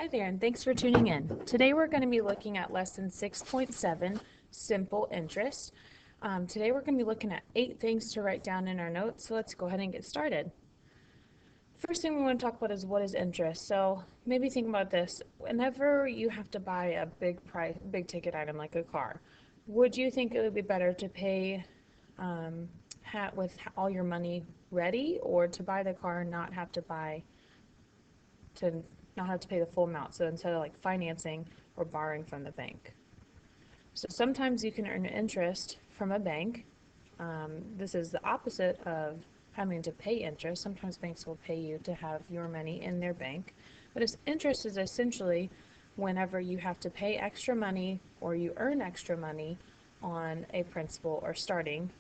Hi there, and thanks for tuning in. Today we're going to be looking at lesson 6.7, simple interest. Today we're going to be looking at 8 things to write down in our notes, so let's go ahead and get started. First thing we want to talk about is what is interest. So maybe think about this. Whenever you have to buy a big ticket item like a car, would you think it would be better to pay with all your money ready, or to buy the car and not have to pay the full amount, so instead of like financing or borrowing from the bank? So sometimes you can earn interest from a bank. This is the opposite of having to pay interest. Sometimes banks will pay you to have your money in their bank, but interest is essentially whenever you have to pay extra money or you earn extra money on a principal or starting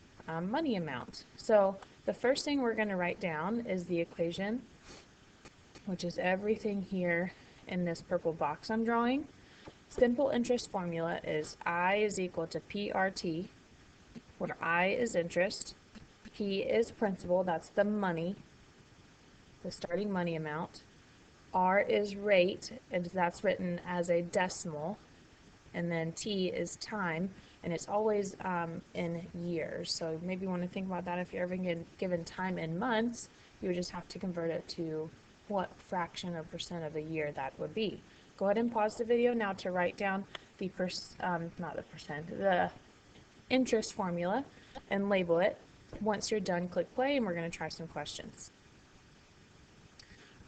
money amount. So the first thing we're going to write down is the equation, which is everything here in this purple box I'm drawing. Simple interest formula is I is equal to PRT, where I is interest, P is principal, that's the money, the starting money amount, R is rate, and that's written as a decimal, and then T is time, and it's always in years. So maybe you want to think about that. If you're ever given time in months, you would just have to convert it to what fraction or percent of a year that would be. Go ahead and pause the video now to write down the interest formula and label it. Once you're done, click play, and we're going to try some questions.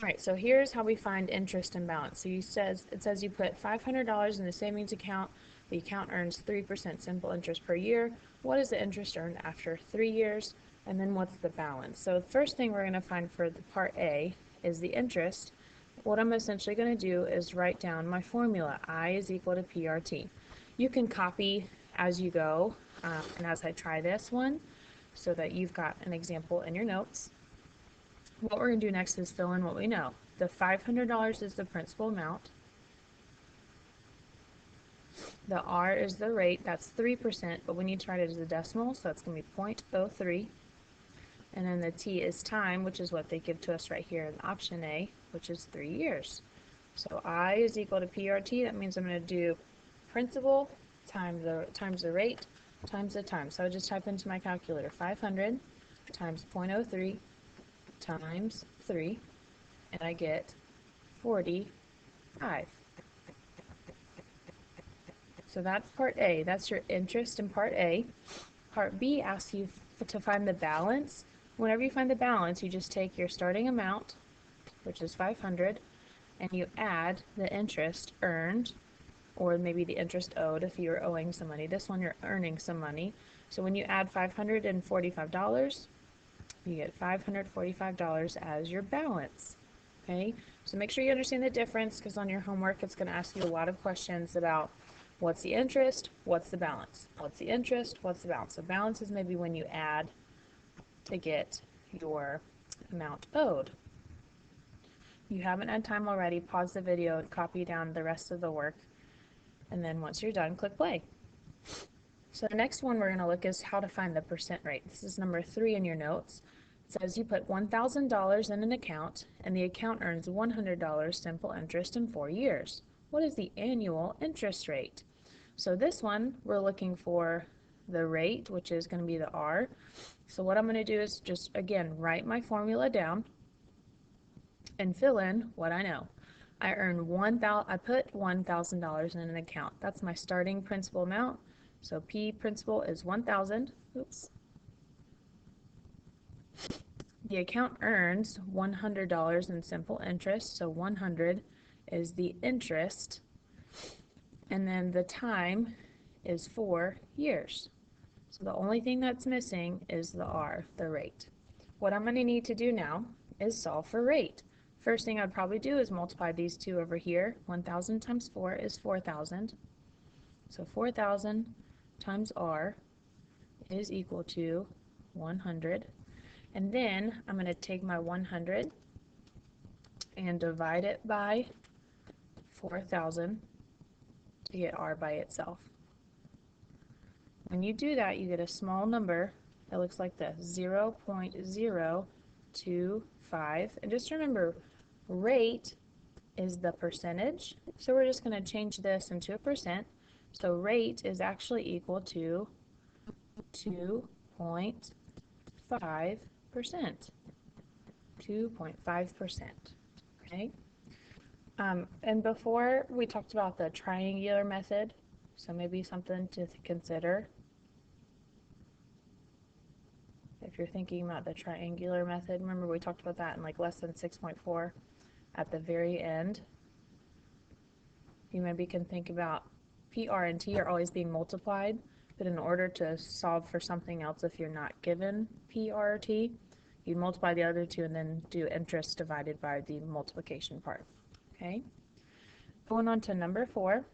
All right, so here's how we find interest and balance. So it says you put $500 in the savings account. The account earns 3% simple interest per year. What is the interest earned after 3 years? And then what's the balance? So the first thing we're going to find for the part A is the interest. What I'm essentially going to do is write down my formula. I is equal to PRT. You can copy as you go and as I try this one, so that you've got an example in your notes. What we're going to do next is fill in what we know. The $500 is the principal amount. The R is the rate, that's 3%, but we need to write it as a decimal, so that's going to be 0.03. And then the T is time, which is what they give to us right here in option A, which is 3 years. So I is equal to PRT. That means I'm going to do principal times the rate times the time. So I just type into my calculator 500 times 0.03 times 3, and I get 45. So that's part A. That's your interest in part A. Part B asks you to find the balance. Whenever you find the balance, you just take your starting amount, which is 500, and you add the interest earned, or maybe the interest owed if you're owing some money. This one you're earning some money. So when you add $545, you get $545 as your balance. Okay, so make sure you understand the difference, because on your homework it's going to ask you a lot of questions about what's the interest, what's the balance, what's the interest, what's the balance. So balance is maybe when you add to get your amount owed. You haven't had time already, pause the video and copy down the rest of the work, and then once you're done, click play. So the next one we're going to look is how to find the percent rate. This is number 3 in your notes. It says you put $1,000 in an account, and the account earns $100 simple interest in 4 years. What is the annual interest rate? So this one, we're looking for the rate, which is going to be the R. So what I'm going to do is just, again, write my formula down and fill in what I know. I put $1,000 in an account. That's my starting principal amount. So P principal is 1,000. Oops. The account earns $100 in simple interest, so 100 is the interest, and then the time is 4 years. So the only thing that's missing is the R, the rate. What I'm going to need to do now is solve for rate. First thing I'd probably do is multiply these two over here. 1,000 times 4 is 4,000. So 4,000 times R is equal to 100. And then I'm going to take my 100 and divide it by 4,000 to get R by itself. When you do that, you get a small number that looks like this, 0.025. And just remember, rate is the percentage. So we're just going to change this into a percent. So rate is actually equal to 2.5%. 2.5%. Okay. And before we talked about the triangular method, so maybe something to consider if you're thinking about the triangular method. Remember we talked about that in like lesson 6.4 at the very end. You maybe can think about P, R, and T are always being multiplied, but in order to solve for something else if you're not given P, R, or T, you multiply the other two and then do interest divided by the multiplication part. Okay? Going on to number 4,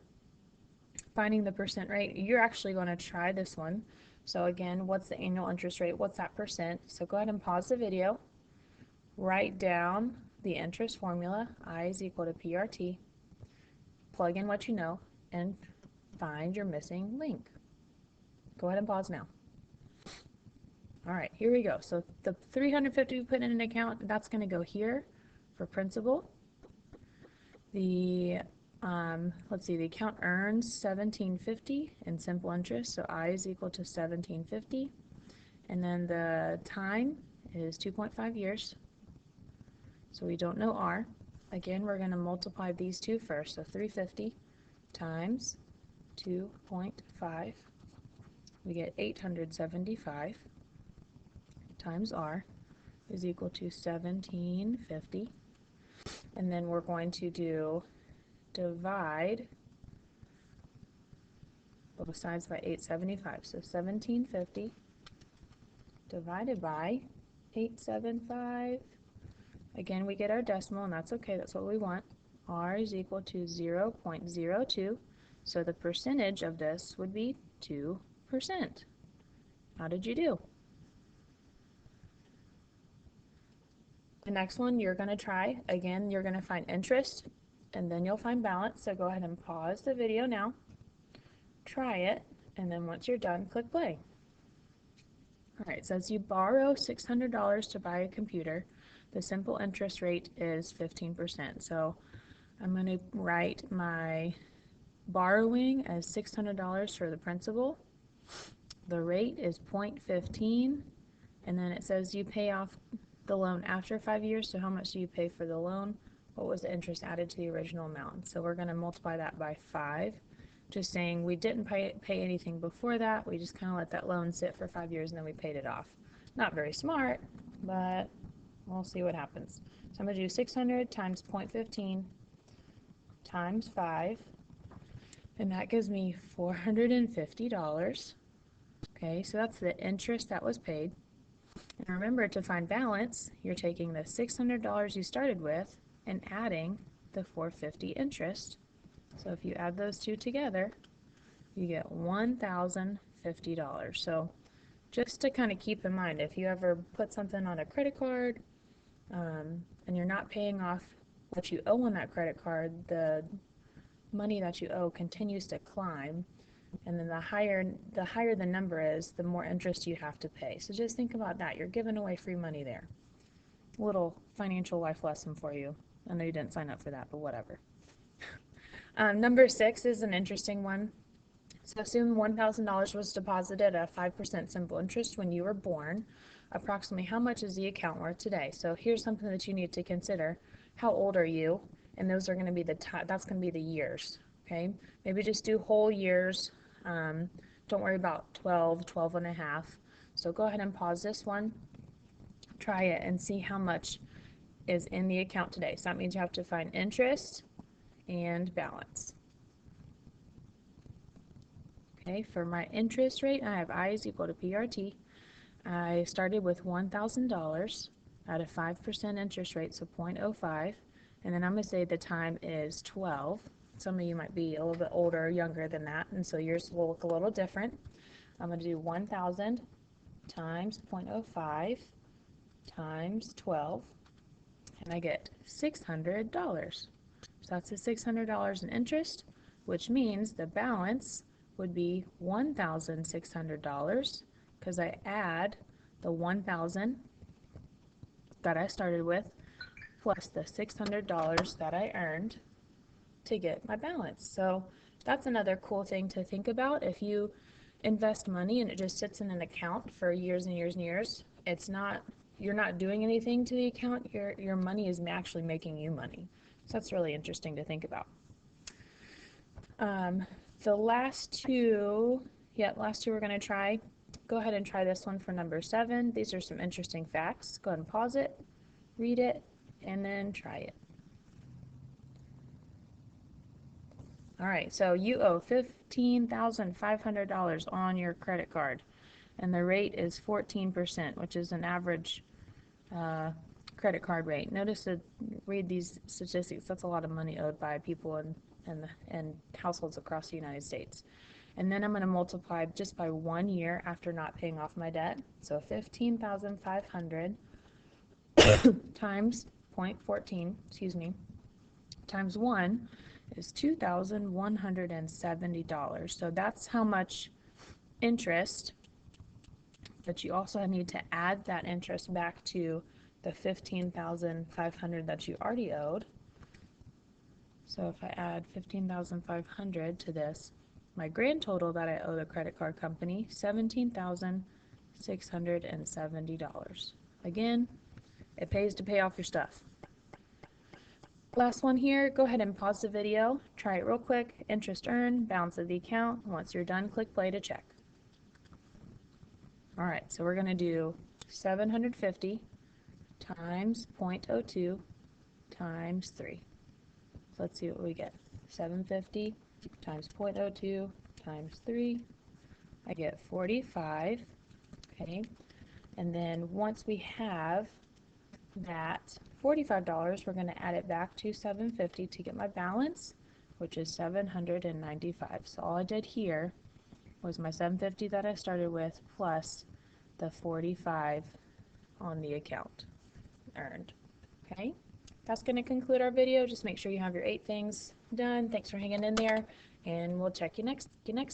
finding the percent rate. You're actually going to try this one. So again, what's the annual interest rate? What's that percent? So go ahead and pause the video. Write down the interest formula. I is equal to PRT. Plug in what you know and find your missing link. Go ahead and pause now. All right, here we go. So the 350 we put in an account, that's going to go here for principal. The let's see, the account earns $17.50 in simple interest, so I is equal to $17.50, and then the time is 2.5 years, so we don't know R. Again, we're going to multiply these two first, so 350 times 2.5, we get 875 times R is equal to 1750, and then we're going to do divide both sides by 875. So 1750 divided by 875. Again, we get our decimal, and that's okay. That's what we want. R is equal to 0.02. So the percentage of this would be 2%. How did you do? The next one you're going to try. Again, you're going to find interest, and then you'll find balance. So go ahead and pause the video now, try it, and then once you're done, click play. All right, it says you borrow $600 to buy a computer. The simple interest rate is 15%. So I'm going to write my borrowing as $600 for the principal. The rate is 0.15, and then it says you pay off the loan after 5 years. So how much do you pay for the loan? What was the interest added to the original amount? So we're going to multiply that by 5, just saying we didn't pay anything before that. We just kind of let that loan sit for 5 years and then we paid it off. Not very smart, but we'll see what happens. So I'm going to do 600 times 0.15 times 5, and that gives me $450. Okay, so that's the interest that was paid. And remember, to find balance, you're taking the $600 you started with and adding the $450 interest. So if you add those two together, you get $1,050. So just to kind of keep in mind, if you ever put something on a credit card and you're not paying off what you owe on that credit card, the money that you owe continues to climb, and then the higher the number is, the more interest you have to pay. So just think about that. You're giving away free money there. A little financial life lesson for you. I know you didn't sign up for that, but whatever. Number 6 is an interesting one. So assume $1,000 was deposited at 5% simple interest when you were born. Approximately how much is the account worth today? So here's something that you need to consider. How old are you? And those are going to be that's going to be the years. Okay, maybe just do whole years. Don't worry about 12 and a half. So go ahead and pause this one, try it, and see how much is in the account today. So that means you have to find interest and balance. Okay, for my interest rate, I have I is equal to PRT. I started with $1,000 at a 5% interest rate, so 0.05, and then I'm going to say the time is 12. Some of you might be a little bit older or younger than that, and so yours will look a little different. I'm going to do 1,000 times 0.05 times 12, and I get $600. So that's the $600 in interest, which means the balance would be $1,600 because I add the 1,000 that I started with plus the $600 that I earned to get my balance. So that's another cool thing to think about. If you invest money and it just sits in an account for years and years and years, you're not doing anything to the account. Your money is actually making you money. So that's really interesting to think about. The last two we're going to try. Go ahead and try this one for number 7. These are some interesting facts. Go ahead and pause it, read it, and then try it. All right, so you owe $15,500 on your credit card, and the rate is 14%, which is an average credit card rate. Notice that, read these statistics. That's a lot of money owed by people and households across the United States. And then I'm going to multiply just by 1 year after not paying off my debt. So 15,500 times 0.14, times 1 is $2,170. So that's how much interest, but you also need to add that interest back to the 15,500 that you already owed. So if I add 15,500 to this, my grand total that I owe the credit card company, $17,670. Again, it pays to pay off your stuff. Last one here, go ahead and pause the video, try it real quick, interest earned, balance of the account. Once you're done, click play to check. All right, so we're going to do 750 times 0.02 times 3. So let's see what we get. 750 times 0.02 times 3, I get 45, okay? And then once we have that $45, we're going to add it back to 750 to get my balance, which is 795. So all I did here was my 750 that I started with plus the 45 on the account earned. Okay, that's going to conclude our video. Just make sure you have your 8 things done. Thanks for hanging in there, and we'll check you next